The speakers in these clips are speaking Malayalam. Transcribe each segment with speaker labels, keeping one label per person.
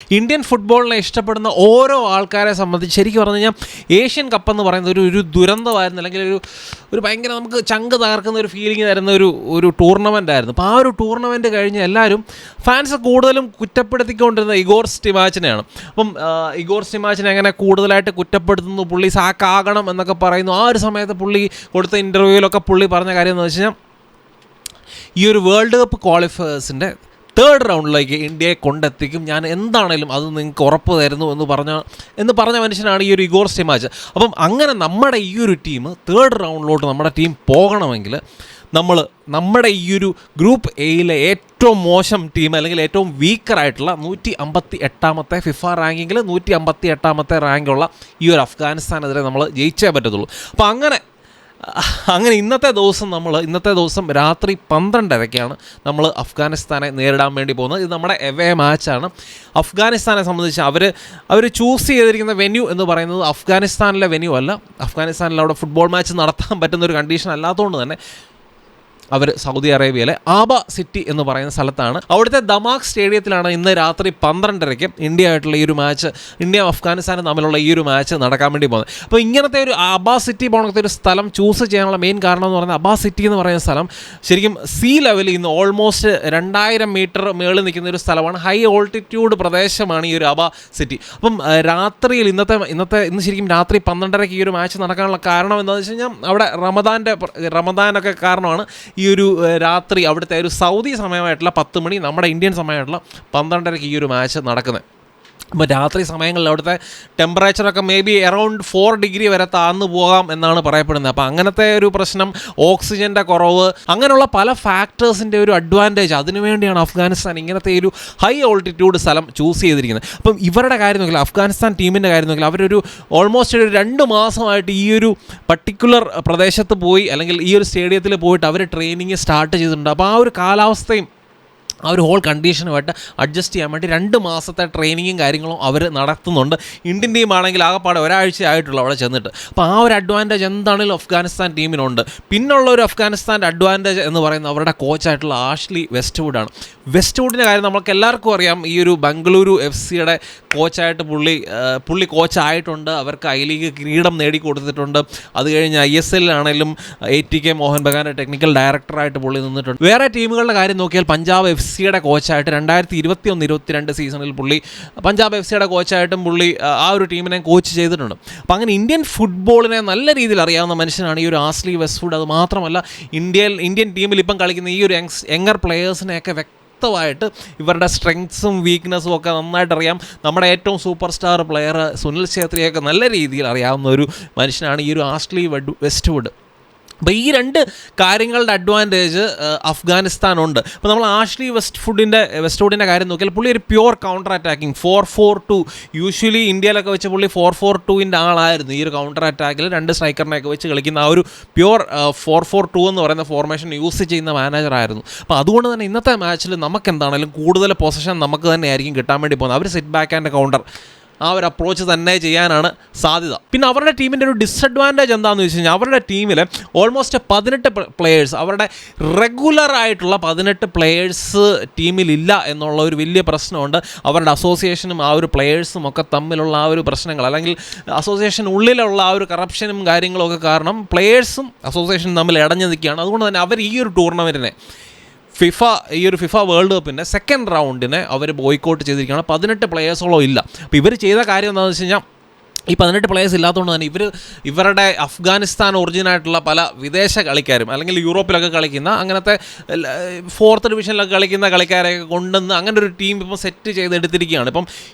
Speaker 1: ഇന്ത്യൻ ഫുട്ബോളിനെ ഇഷ്ടപ്പെടുന്ന ഓരോ ആൾക്കാരെ സംബന്ധിച്ച് ശരിക്കും പറഞ്ഞു കഴിഞ്ഞാൽ ഏഷ്യൻ കപ്പ് എന്ന് പറയുന്നത് ഒരു ദുരന്തമായിരുന്നു, അല്ലെങ്കിൽ ഒരു ഭയങ്കര നമുക്ക് ചങ്ക് തകർക്കുന്ന ഒരു ഫീലിംഗ് തരുന്ന ഒരു ടൂർണമെൻ്റ് ആയിരുന്നു. അപ്പോൾ ആ ഒരു ടൂർണമെൻറ്റ് കഴിഞ്ഞ് എല്ലാവരും ഫാൻസ് കൂടുതലും കുറ്റപ്പെടുത്തിക്കൊണ്ടിരുന്ന ഇഗോർ സ്റ്റിമാച്ചിനെയാണ്. അപ്പം ഇഗോർ സ്റ്റിമാച്ചിനെ എങ്ങനെ കൂടുതലായിട്ട് കുറ്റപ്പെടുത്തുന്നു, പുള്ളി സാക്കാകണം എന്നൊക്കെ പറയുന്നു. ആ ഒരു സമയത്ത് പുള്ളി കൊടുത്ത ഇൻ്റർവ്യൂവിലൊക്കെ പുള്ളി പറഞ്ഞ കാര്യം എന്ന് വെച്ച് കഴിഞ്ഞാൽ ഈ ഒരു വേൾഡ് കപ്പ് ക്വാളിഫയേഴ്സിൻ്റെ 3rd റൗണ്ടിലേക്ക് ഇന്ത്യയെ കൊണ്ടെത്തിക്കും, ഞാൻ എന്താണേലും അത് നിങ്ങൾക്ക് ഉറപ്പ് തരുന്നു എന്ന് പറഞ്ഞ മനുഷ്യനാണ് ഈ ഒരു ഇഗോർ സ്റ്റിമാച്ച്. അപ്പം അങ്ങനെ നമ്മുടെ ഈ ഒരു ടീം 3rd റൗണ്ടിലോട്ട് നമ്മുടെ ടീം പോകണമെങ്കിൽ നമ്മുടെ ഈ ഒരു ഗ്രൂപ്പ് എയിലെ ഏറ്റവും മോശം ടീം, അല്ലെങ്കിൽ ഏറ്റവും വീക്കറായിട്ടുള്ള 158ാമത്തെ ഫിഫ റാങ്കിങ്ങിൽ 158ാമത്തെ റാങ്കുള്ള ഈ ഒരു അഫ്ഗാനിസ്ഥാനെതിരെ നമ്മൾ ജയിച്ചേ പറ്റത്തുള്ളൂ. അപ്പോൾ അങ്ങനെ ഇന്നത്തെ ദിവസം രാത്രി 12:30 നമ്മൾ അഫ്ഗാനിസ്ഥാനെ നേരിടാൻ വേണ്ടി പോകുന്നത്. ഇത് നമ്മുടെ എവേ മാച്ചാണ്. അഫ്ഗാനിസ്ഥാനെ സംബന്ധിച്ച് അവർ ചൂസ് ചെയ്തിരിക്കുന്ന വെന്യൂ എന്ന് പറയുന്നത് അഫ്ഗാനിസ്ഥാനിലെ വെന്യൂ അല്ല. അഫ്ഗാനിസ്ഥാനിൽ അവിടെ ഫുട്ബോൾ മാച്ച് നടത്താൻ പറ്റുന്ന ഒരു കണ്ടീഷൻ അല്ലാത്തതുകൊണ്ട് തന്നെ അവർ സൗദി അറേബ്യയിലെ ആബ സിറ്റി എന്ന് പറയുന്ന സ്ഥലത്താണ്, അവിടുത്തെ ദമാക് സ്റ്റേഡിയത്തിലാണ് ഇന്ന് രാത്രി 12:30 ഇന്ത്യ ആയിട്ടുള്ള ഈ ഒരു മാച്ച്, ഇന്ത്യ അഫ്ഗാനിസ്ഥാനും തമ്മിലുള്ള ഈ ഒരു മാച്ച് നടക്കാൻ വേണ്ടി പോകുന്നത്. അപ്പോൾ ഇങ്ങനത്തെ ഒരു ആബ സിറ്റി പോലത്തെ ഒരു സ്ഥലം ചൂസ് ചെയ്യാനുള്ള മെയിൻ കാരണം എന്ന് പറയുന്നത്, ആബ സിറ്റി എന്ന് പറയുന്ന സ്ഥലം ശരിക്കും സീ ലെവലിൽ ഇന്ന് ഓൾമോസ്റ്റ് 2000 മീറ്റർ മുകളിൽ നിൽക്കുന്ന ഒരു സ്ഥലമാണ്. ഹൈ ഓൾട്ടിറ്റ്യൂഡ് പ്രദേശമാണ് ഈ ഒരു ആബ സിറ്റി. അപ്പം രാത്രിയിൽ ഇന്ന് ശരിക്കും രാത്രി 12:30 ഈ ഒരു മാച്ച് നടക്കാനുള്ള കാരണം എന്താണെന്ന് വെച്ച് കഴിഞ്ഞാൽ അവിടെ റമദാനൊക്കെ കാരണമാണ് ഈ ഒരു രാത്രി അവിടുത്തെ ഒരു സൗദി സമയമായിട്ടുള്ള 10 മണി, നമ്മുടെ ഇന്ത്യൻ സമയമായിട്ടുള്ള 12:30 ഈ ഒരു മാച്ച് നടക്കുന്നത്. അപ്പോൾ രാത്രി സമയങ്ങളിൽ അവിടുത്തെ ടെമ്പറേച്ചറൊക്കെ മേ ബി അറൗണ്ട് 4 ഡിഗ്രി വരെ താഴ്ന്നു പോകാം എന്നാണ് പറയപ്പെടുന്നത്. അപ്പോൾ അങ്ങനത്തെ ഒരു പ്രശ്നം, ഓക്സിജൻ്റെ കുറവ്, അങ്ങനെയുള്ള പല ഫാക്ടേഴ്സിൻ്റെ ഒരു അഡ്വാൻറ്റേജ്, അതിനുവേണ്ടിയാണ് അഫ്ഗാനിസ്ഥാൻ ഇങ്ങനത്തെ ഒരു ഹൈ ഓൾട്ടിറ്റ്യൂഡ് സ്ഥലം ചൂസ് ചെയ്തിരിക്കുന്നത്. അപ്പം ഇവരുടെ കാര്യം നോക്കിയാൽ, അഫ്ഗാനിസ്ഥാൻ ടീമിൻ്റെ കാര്യം നോക്കിയാൽ, അവരൊരു ഓൾമോസ്റ്റ് ഒരു 2 മാസമായിട്ട് ഈ ഒരു പർട്ടിക്കുലർ പ്രദേശത്ത് പോയി, അല്ലെങ്കിൽ ഈ ഒരു സ്റ്റേഡിയത്തിൽ പോയിട്ട് അവർ ട്രെയിനിങ് സ്റ്റാർട്ട് ചെയ്തിട്ടുണ്ട്. അപ്പോൾ ആ ഒരു കാലാവസ്ഥയും ആ ഒരു ഹോൾ കണ്ടീഷനുമായിട്ട് അഡ്ജസ്റ്റ് ചെയ്യാൻ വേണ്ടി 2 മാസത്തെ ട്രെയിനിങ്ങും കാര്യങ്ങളും അവർ നടത്തുന്നുണ്ട്. ഇന്ത്യൻ ടീമാണെങ്കിൽ ആകെപ്പാടെ ഒരാഴ്ച ആയിട്ടുള്ളൂ അവിടെ ചെന്നിട്ട്. അപ്പോൾ ആ ഒരു അഡ്വാൻറ്റേജ് എന്താണെങ്കിലും അഫ്ഗാനിസ്ഥാൻ ടീമിനുണ്ട്. പിന്നുള്ള ഒരു അഫ്ഗാനിസ്ഥാൻ്റെ അഡ്വാൻറ്റേജ് എന്ന് പറയുന്നത് അവരുടെ കോച്ചായിട്ടുള്ള ആഷ്ലി വെസ്റ്റ്വുഡാണ്. വെസ്റ്റ്വുഡിൻ്റെ കാര്യം നമുക്ക് എല്ലാവർക്കും അറിയാം. ഈ ഒരു ബംഗളൂരു FC-യുടെ കോച്ചായിട്ട് പുള്ളി കോച്ചായിട്ടുണ്ട്. അവർക്ക് ഐ ലീഗ് കിരീടം നേടിക്കൊടുത്തിട്ടുണ്ട്. അത് കഴിഞ്ഞ് ISL-ലാണെങ്കിലും ATK മോഹൻ ബഗാൻ്റെ ടെക്നിക്കൽ ഡയറക്ടറായിട്ട് പുള്ളി നിന്നിട്ടുണ്ട്. വേറെ ടീമുകളുടെ കാര്യം നോക്കിയാൽ പഞ്ചാബ് FC-യുടെ കോച്ചായിട്ട് 2021-22 സീസണിൽ പഞ്ചാബ് FC-യുടെ കോച്ചായിട്ടും പുള്ളി ആ ഒരു ടീമിനെ കോച്ച് ചെയ്തിട്ടുണ്ട്. അപ്പോൾ അങ്ങനെ ഇന്ത്യൻ ഫുട്ബോളിനെ നല്ല രീതിയിൽ അറിയാവുന്ന മനുഷ്യനാണ് ഈ ഒരു ആഷ്ലി വെസ്റ്റ്വുഡ്. അത് മാത്രമല്ല ഇന്ത്യൻ ടീമിൽ ഇപ്പം കളിക്കുന്ന ഈ ഒരു യങ്ങർ പ്ലെയേഴ്സിനെയൊക്കെ വ്യക്തമായിട്ട് ഇവരുടെ സ്ട്രെങ്ത്സും വീക്ക്നെസ്സും ഒക്കെ നന്നായിട്ട് അറിയാം. നമ്മുടെ ഏറ്റവും സൂപ്പർ സ്റ്റാർ പ്ലെയർ സുനിൽ ഛേത്രിയൊക്കെ നല്ല രീതിയിൽ അറിയാവുന്ന ഒരു മനുഷ്യനാണ് ഈ ഒരു ആഷ്ലി വെസ്റ്റ്വുഡ്. അപ്പോൾ ഈ 2 കാര്യങ്ങളുടെ അഡ്വാൻറ്റേജ് അഫ്ഗാനിസ്ഥാനുണ്ട്. അപ്പോൾ നമ്മൾ ആഷ്ലി വെസ്റ്റ്വുഡിൻ്റെ കാര്യം നോക്കിയാൽ പുള്ളി ഒരു പ്യുവർ കൗണ്ടർ അറ്റാക്കിങ് 4-4-2, യൂഷ്വലി ഇന്ത്യയിലൊക്കെ വെച്ച് പുള്ളി 4-4-2ൻ്റെ ആളായിരുന്നു. ഈ ഒരു കൗണ്ടർ അറ്റാക്കിൽ 2 സ്ട്രൈക്കറിനെയൊക്കെ വെച്ച് കളിക്കുന്ന ആ ഒരു പ്യുവർ 4-4-2 എന്ന് പറയുന്ന ഫോർമേഷൻ യൂസ് ചെയ്യുന്ന മാനേജറായിരുന്നു. അപ്പോൾ അതുകൊണ്ട് തന്നെ ഇന്നത്തെ മാച്ചിൽ നമുക്ക് എന്താണെങ്കിലും കൂടുതൽ പൊസിഷൻ നമുക്ക് തന്നെയായിരിക്കും കിട്ടാൻ വേണ്ടി പോകുന്നത്. അവർ സിറ്റ് ബാക്ക് ആൻഡ് കൗണ്ടർ ആ ഒരു അപ്രോച്ച് തന്നെ ചെയ്യാനാണ് സാധ്യത. പിന്നെ അവരുടെ ടീമിൻ്റെ ഒരു ഡിസഡ്വാൻറ്റേജ് എന്താണെന്ന് വെച്ച് കഴിഞ്ഞാൽ, അവരുടെ ടീമിൽ ഓൾമോസ്റ്റ് 18 പ്ലെയേഴ്സ്, അവരുടെ റെഗുലറായിട്ടുള്ള 18 പ്ലെയേഴ്സ് ടീമിലില്ല എന്നുള്ള ഒരു വലിയ പ്രശ്നമുണ്ട്. അവരുടെ അസോസിയേഷനും ആ ഒരു പ്ലെയേഴ്സും ഒക്കെ തമ്മിലുള്ള ആ ഒരു പ്രശ്നങ്ങൾ, അല്ലെങ്കിൽ അസോസിയേഷൻ ഉള്ളിലുള്ള ആ ഒരു കറപ്ഷനും കാര്യങ്ങളൊക്കെ കാരണം പ്ലെയേഴ്സും അസോസിയേഷനും തമ്മിൽ ഇടഞ്ഞു നിൽക്കുകയാണ്. അതുകൊണ്ട് തന്നെ അവർ ഈ ഒരു ടൂർണമെൻറ്റിനെ ഈ ഒരു ഫിഫ വേൾഡ് കപ്പിൻ്റെ 2nd റൗണ്ടിനെ അവർ ബോയ്ക്കോട്ട് ചെയ്തിരിക്കുകയാണ്. 18 പ്ലെയേഴ്സോളം ഇല്ല. അപ്പോൾ ഇവർ ചെയ്ത കാര്യം എന്താണെന്ന് വെച്ച് കഴിഞ്ഞാൽ, ഈ 18 പ്ലെയേഴ്സ് ഇല്ലാത്തതുകൊണ്ട് തന്നെ ഇവരുടെ അഫ്ഗാനിസ്ഥാൻ ഒറിജിനായിട്ടുള്ള പല വിദേശ കളിക്കാരും, അല്ലെങ്കിൽ യൂറോപ്പിലൊക്കെ കളിക്കുന്ന അങ്ങനത്തെ 4th ഡിവിഷനിലൊക്കെ കളിക്കുന്ന കളിക്കാരെയൊക്കെ കൊണ്ടുവന്ന് അങ്ങനെ ഒരു ടീം ഇപ്പോൾ സെറ്റ് ചെയ്തെടുത്തിരിക്കുകയാണ്. ഇപ്പം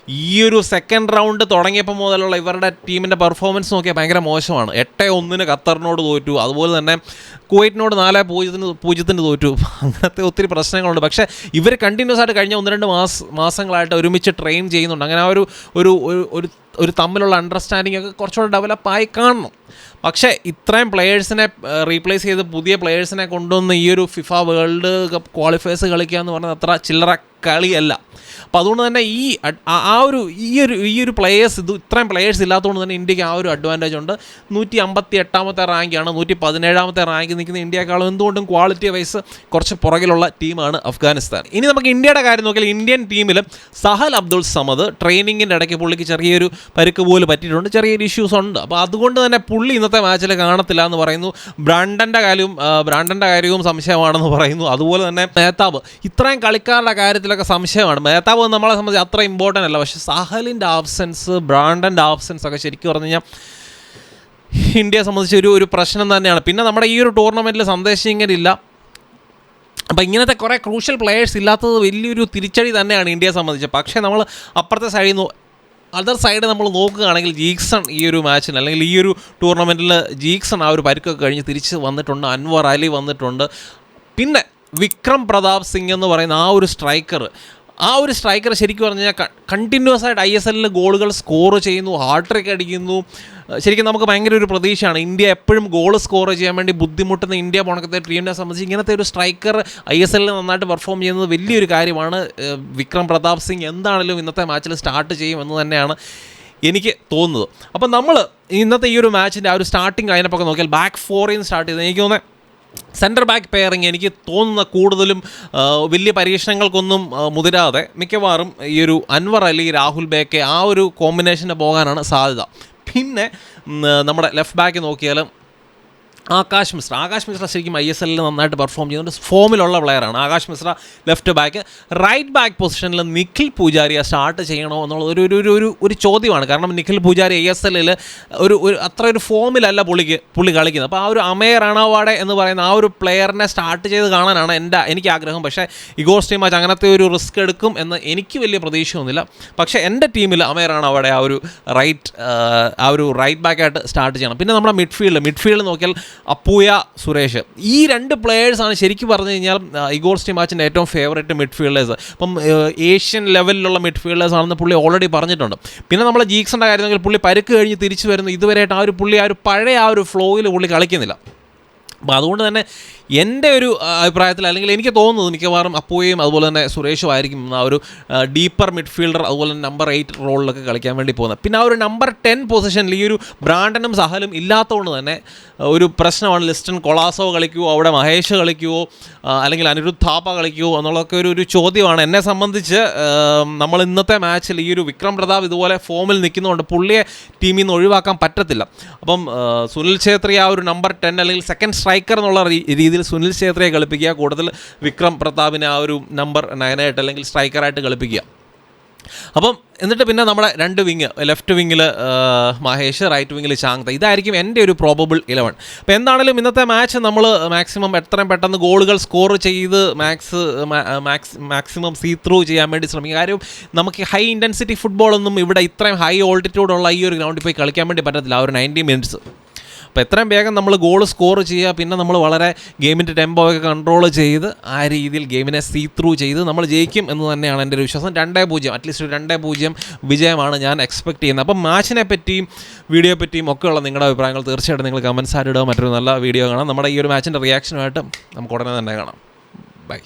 Speaker 1: ഈ ഒരു 2nd റൗണ്ട് തുടങ്ങിയപ്പോൾ മുതലുള്ള ഇവരുടെ ടീമിൻ്റെ പെർഫോമൻസ് നോക്കിയാൽ ഭയങ്കര മോശമാണ്. 8-1 ഖത്തറിനോട് തോറ്റു, അതുപോലെ തന്നെ കുവൈറ്റിനോട് 4-0 തോറ്റു. അങ്ങനത്തെ ഒത്തിരി പ്രശ്നങ്ങളുണ്ട്. പക്ഷേ ഇവർ കണ്ടിന്യൂസ് ആയിട്ട് കഴിഞ്ഞ 1-2 മാസങ്ങളായിട്ട് ഒരുമിച്ച് ട്രെയിൻ ചെയ്യുന്നുണ്ട്. അങ്ങനെ ആ ഒരു തമ്മിലുള്ള അണ്ടർസ്റ്റാൻഡിംഗ് ഒക്കെ കുറച്ചുകൂടെ ഡെവലപ്പായി കാണണം. പക്ഷേ ഇത്രയും പ്ലെയേഴ്സിനെ റീപ്ലേസ് ചെയ്ത് പുതിയ പ്ലെയേഴ്സിനെ കൊണ്ടുവന്ന് ഈ ഒരു ഫിഫ വേൾഡ് കപ്പ് ക്വാളിഫയേഴ്സ് കളിക്കുക എന്ന് പറഞ്ഞാൽ അത്ര ചില്ലറ കളിയല്ല. അപ്പോൾ അതുകൊണ്ട് തന്നെ ഈ ഒരു പ്ലെയേഴ്സ് ഇത്രയും പ്ലെയേഴ്സ് ഇല്ലാത്തതുകൊണ്ട് തന്നെ ഇന്ത്യക്ക് ആ ഒരു അഡ്വാൻറ്റേജ് ഉണ്ട്. 158ാമത്തെ റാങ്കാണ്, 117ാമത്തെ റാങ്ക് നിൽക്കുന്ന ഇന്ത്യയെക്കാളും എന്തുകൊണ്ടും ക്വാളിറ്റി വൈസ് കുറച്ച് പുറകിലുള്ള ടീമാണ് അഫ്ഗാനിസ്ഥാൻ. ഇനി നമുക്ക് ഇന്ത്യയുടെ കാര്യം നോക്കിയാൽ ഇന്ത്യൻ ടീമിൽ സഹൽ അബ്ദുൾ സമദ് ട്രെയിനിങ്ങിൻ്റെ ഇടയ്ക്ക് പുള്ളിക്ക് ചെറിയൊരു പരിക്ക് പോലും പറ്റിയിട്ടുണ്ട്, ചെറിയൊരു ഇഷ്യൂസ് ഉണ്ട്. അപ്പോൾ അതുകൊണ്ട് തന്നെ പുള്ളി ഇന്നത്തെ മാച്ചിൽ കാണത്തില്ല എന്ന് പറയുന്നു. ബ്രാൻഡൻ്റെ കാര്യവും സംശയമാണെന്ന് പറയുന്നു. അതുപോലെ തന്നെ മേത്താബ്, ഇത്രയും കളിക്കാരുടെ കാര്യത്തിലൊക്കെ സംശയമാണ്. മേത്താബ് നമ്മളെ സംബന്ധിച്ച് അത്ര ഇമ്പോർട്ടൻ്റ് അല്ല, പക്ഷേ സഹലിൻ്റെ ആബ്സെൻസ്, ബ്രാൻഡൻ്റെ ആബ്സെൻസ് ഒക്കെ ശരിക്കും പറഞ്ഞു കഴിഞ്ഞാൽ ഇന്ത്യയെ സംബന്ധിച്ച് ഒരു പ്രശ്നം തന്നെയാണ്. പിന്നെ നമ്മുടെ ഈ ഒരു ടൂർണമെൻറ്റിൽ സന്ദേശം ഇങ്ങനെ ഇല്ല. അപ്പോൾ ഇങ്ങനത്തെ കുറേ ക്രൂഷ്യൽ പ്ലെയേഴ്സ് ഇല്ലാത്തത് വലിയൊരു തിരിച്ചടി തന്നെയാണ് ഇന്ത്യയെ സംബന്ധിച്ച്. പക്ഷേ നമ്മൾ അപ്പുറത്തെ അതർ സൈഡ് നമ്മൾ നോക്കുകയാണെങ്കിൽ ജീക്സൺ ഈ ഒരു മാച്ചിന് അല്ലെങ്കിൽ ഈ ഒരു ടൂർണമെൻറ്റിൽ ജീക്സൺ ആ ഒരു പരിക്കൊക്കെ കഴിഞ്ഞ് തിരിച്ച് വന്നിട്ടുണ്ട്. അൻവർ അലി വന്നിട്ടുണ്ട്. പിന്നെ വിക്രം പ്രതാപ് സിംഗ് എന്ന് പറയുന്ന ആ ഒരു സ്ട്രൈക്കർ ശരിക്കും പറഞ്ഞു കഴിഞ്ഞാൽ കണ്ടിന്യൂസ് ആയിട്ട് ISL ഗോളുകൾ സ്കോർ ചെയ്യുന്നു, ഹാട്രിക് അടിക്കുന്നു. ശരിക്കും നമുക്ക് ഭയങ്കര ഒരു പ്രതീക്ഷയാണ്. ഇന്ത്യ എപ്പോഴും ഗോൾ സ്കോർ ചെയ്യാൻ വേണ്ടി ബുദ്ധിമുട്ടുന്ന ഇന്ത്യ പോണക്കത്തെ ടീമിനെ സംബന്ധിച്ച് ഇങ്ങനത്തെ ഒരു സ്ട്രൈക്കർ ISL നന്നായിട്ട് പെർഫോം ചെയ്യുന്നത് വലിയൊരു കാര്യമാണ്. വിക്രം പ്രതാപ് സിംഗ് എന്താണെങ്കിലും ഇന്നത്തെ മാച്ചിൽ സ്റ്റാർട്ട് ചെയ്യുമെന്ന് തന്നെയാണ് എനിക്ക് തോന്നുന്നത്. അപ്പം നമ്മൾ ഇന്നത്തെ ഈ ഒരു മാച്ചിൻ്റെ ആ ഒരു സ്റ്റാർട്ടിങ് ലൈനപ്പൊക്കെ നോക്കിയാൽ ബാക്ക് ഫോറിൽ നിന്ന് സ്റ്റാർട്ട് ചെയ്ത് എനിക്ക് തോന്നുന്നത് സെൻറ്റർ ബാക്ക് പെയറിങ് എനിക്ക് തോന്നുന്ന കൂടുതലും വലിയ പരീക്ഷണങ്ങൾക്കൊന്നും മുതിരാതെ മിക്കവാറും ഈ ഒരു അൻവർ അലി, രാഹുൽ ബേക്കെ ആ ഒരു കോമ്പിനേഷന് പോകാനാണ് സാധ്യത. പിന്നെ നമ്മുടെ ലെഫ്റ്റ് ബാക്ക് നോക്കിയാലും ആകാശ് മിശ്ര ശരിക്കും ISL നന്നായിട്ട് പെർഫോം ചെയ്യുന്നുണ്ട്, ഫോമിലുള്ള പ്ലെയറാണ് Akash Mishra left back. Right back പൊസിഷനിൽ നിഖിൽ പൂജാരിയെ സ്റ്റാർട്ട് ചെയ്യണോ എന്നുള്ളത് ഒരു ചോദ്യമാണ്. കാരണം നിഖിൽ പൂജാരി ISL ഒരു അത്ര ഒരു ഫോമിലല്ല പുള്ളി കളിക്കുന്നത്. അപ്പോൾ ആ ഒരു അമേർ രണവാഡെ എന്ന് പറയുന്ന ആ ഒരു പ്ലെയറിനെ സ്റ്റാർട്ട് ചെയ്ത് കാണാനാണ് എനിക്ക് ആഗ്രഹം. പക്ഷേ ഇഗോർ ടീമാച്ച് അങ്ങനത്തെ ഒരു റിസ്ക് എടുക്കും എന്ന് എനിക്ക് വലിയ പ്രതീക്ഷയൊന്നുമില്ല. പക്ഷേ എൻ്റെ ടീമിൽ അമേർ രണവാഡെ ആ ഒരു റൈറ്റ് ബാക്കായിട്ട് സ്റ്റാർട്ട് ചെയ്യണം. പിന്നെ നമ്മുടെ മിഡ്ഫീൽഡ് നോക്കിയാൽ അപ്പൂയ, സുരേഷ്, ഈ രണ്ട് പ്ലെയേഴ്സാണ് ശരിക്കും പറഞ്ഞു കഴിഞ്ഞാൽ ഇഗോർ ടീമാച്ചിൻ്റെ ഏറ്റവും ഫേവറേറ്റ് മിഡ്ഫീൽഡേഴ്സ്. അപ്പം ഏഷ്യൻ ലെവലിലുള്ള മിഡ്ഫീൽഡേഴ്സ് ആണെന്ന് പുള്ളി ഓൾറെഡി പറഞ്ഞിട്ടുണ്ട്. പിന്നെ നമ്മൾ ജീക്സൻ്റെ കാര്യം പുള്ളി പരിക്ക് കഴിഞ്ഞ് തിരിച്ചു വരുന്നു, ഇതുവരെയായിട്ട് ആ ഒരു പഴയ ആ ഒരു ഫ്ലോയിൽ പുള്ളി കളിക്കുന്നില്ല. അപ്പോൾ അതുകൊണ്ട് തന്നെ എൻ്റെ ഒരു അഭിപ്രായത്തിൽ അല്ലെങ്കിൽ എനിക്ക് തോന്നുന്നത് മിക്കവാറും അപ്പോയും അതുപോലെ തന്നെ സുരേഷും ആയിരിക്കും ആ ഒരു ഡീപ്പർ മിഡ്ഫീൽഡർ, അതുപോലെ തന്നെ നമ്പർ 8 റോളിലൊക്കെ കളിക്കാൻ വേണ്ടി പോകുന്നത്. പിന്നെ ആ ഒരു നമ്പർ 10 പൊസിഷനിൽ ഈ ഒരു ബ്രാൻഡനും സഹലും ഇല്ലാത്തതുകൊണ്ട് തന്നെ ഒരു പ്രശ്നമാണ്. ലിസ്റ്റൺ കൊളാസോ കളിക്കുമോ, അവിടെ മഹേഷ് കളിക്കുമോ, അല്ലെങ്കിൽ അനിരുദ്ധ് താപ്പ കളിക്കുമോ എന്നുള്ളതൊക്കെ ഒരു ചോദ്യമാണ്. എന്നെ സംബന്ധിച്ച് നമ്മൾ ഇന്നത്തെ മാച്ചിൽ ഈ ഒരു വിക്രം പ്രതാപ് ഇതുപോലെ ഫോമിൽ നിൽക്കുന്നതുകൊണ്ട് പുള്ളിയെ ടീമിൽ നിന്ന് ഒഴിവാക്കാൻ പറ്റത്തില്ല. അപ്പം സുനിൽ ഛേത്രി ആ ഒരു നമ്പർ 10 അല്ലെങ്കിൽ സെക്കൻഡ് സ്ട്രൈക്കർ എന്നുള്ള രീതിയിൽ സുനിൽ ഛേത്രിയെ കളിപ്പിക്കുക, കൂടുതൽ വിക്രം പ്രതാപിനെ ആ ഒരു നമ്പർ 9 ആയിട്ട് അല്ലെങ്കിൽ സ്ട്രൈക്കറായിട്ട് കളിപ്പിക്കുക. അപ്പം എന്നിട്ട് പിന്നെ നമ്മുടെ രണ്ട് വിങ്, ലെഫ്റ്റ് വിങ്ങിൽ മഹേഷ്, റൈറ്റ് വിങ്ങിൽ ചാങ്ത. ഇതായിരിക്കും എൻ്റെ ഒരു പ്രോബബിൾ 11. അപ്പോൾ എന്താണെങ്കിലും ഇന്നത്തെ മാച്ച് നമ്മൾ മാക്സിമം എത്രയും പെട്ടെന്ന് ഗോളുകൾ സ്കോർ ചെയ്ത് മാക്സിമം സീ ത്രൂ ചെയ്യാൻ വേണ്ടി ശ്രമിക്കുക. കാര്യം നമുക്ക് ഹൈ ഇൻറ്റൻസിറ്റി ഫുട്ബോളൊന്നും ഇവിടെ ഇത്രയും ഹൈ ഓൾട്ടിറ്റ്യൂഡുള്ള ഈ ഒരു ഗ്രൗണ്ടിൽ പോയി കളിക്കാൻ വേണ്ടി പറ്റത്തില്ല ആ ഒരു 90 മിനിറ്റ്സ്. അപ്പോൾ എത്രയും വേഗം നമ്മൾ ഗോൾ സ്കോർ ചെയ്യുക, പിന്നെ നമ്മൾ വളരെ ഗെയിമിൻ്റെ ടെമ്പോ ഒക്കെ കൺട്രോൾ ചെയ്ത് ആ രീതിയിൽ ഗെയിമിനെ സീ ത്രൂ ചെയ്ത് നമ്മൾ ജയിക്കും എന്ന് തന്നെയാണ് എൻ്റെ ഒരു വിശ്വാസം. 2-0 അറ്റ്ലീസ്റ്റ് 2-0 വിജയമാണ് ഞാൻ എക്സ്പെക്ട് ചെയ്യുന്നത്. അപ്പം മാച്ചിനെ പറ്റിയും വീഡിയോയെ പറ്റിയും ഒക്കെയുള്ള നിങ്ങളുടെ അഭിപ്രായങ്ങൾ തീർച്ചയായിട്ടും നിങ്ങൾ കമൻസ് ആയിട്ട് ഇടുക. മറ്റൊരു നല്ല വീഡിയോ കാണാം. നമ്മുടെ ഈ ഒരു മാച്ചിൻ്റെ റിയാക്ഷനുമായിട്ട് നമുക്ക് ഉടനെ തന്നെ കാണാം. ബൈ.